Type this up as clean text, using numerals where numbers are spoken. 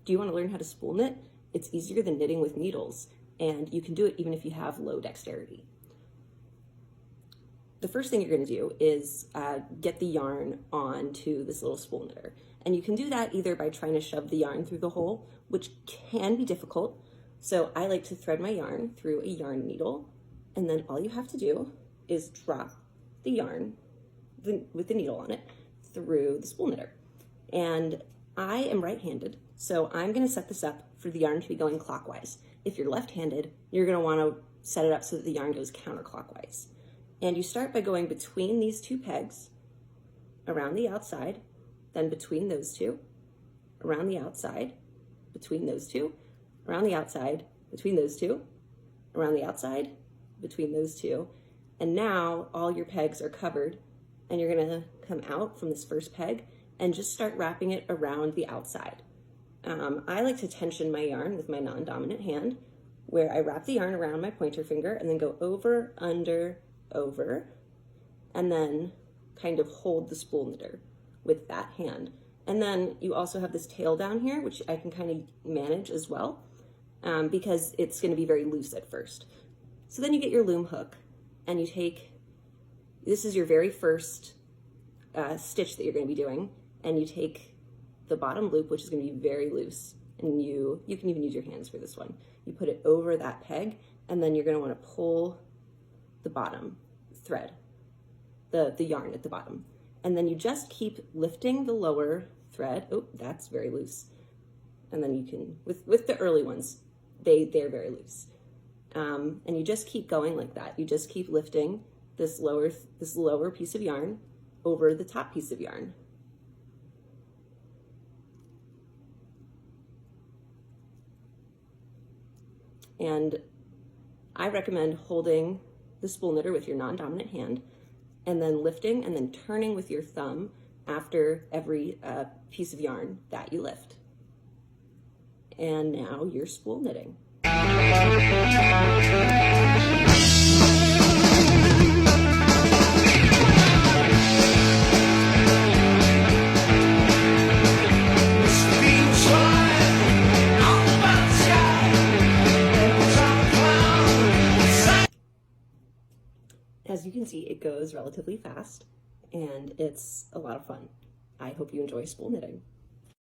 Do you want to learn how to spool knit? It's easier than knitting with needles, and you can do it even if you have low dexterity. The first thing you're going to do is get the yarn onto this little spool knitter. And you can do that either by trying to shove the yarn through the hole, which can be difficult. So I like to thread my yarn through a yarn needle, and then all you have to do is drop the yarn with the needle on it through the spool knitter. And I am right-handed, so I'm going to set this up for the yarn to be going clockwise. If you're left-handed, you're going to want to set it up so that the yarn goes counterclockwise. And you start by going between these two pegs, around the outside, then between those two, around the outside, between those two, around the outside, between those two, around the outside, between those two. And now all your pegs are covered, and you're gonna come out from this first peg and just start wrapping it around the outside. I like to tension my yarn with my non-dominant hand, where I wrap the yarn around my pointer finger and then go over, under, over, and then kind of hold the spool knitter with that hand. And then you also have this tail down here, which I can kind of manage as well, because it's going to be very loose at first. So then you get your loom hook, and you take, this is your very first stitch that you're going to be doing, and you take the bottom loop, which is going to be very loose, and you can even use your hands for this one. You put it over that peg, and then you're going to want to pull the bottom thread, the yarn at the bottom. And then you just keep lifting the lower thread. Oh, that's very loose. And then you can, with the early ones, they're very loose. And you just keep going like that. You just keep lifting this lower piece of yarn over the top piece of yarn. And I recommend holding the spool knitter with your non-dominant hand, and then lifting and then turning with your thumb after every piece of yarn that you lift. And now you're spool knitting. As you can see, it goes relatively fast, and it's a lot of fun. I hope you enjoy spool knitting.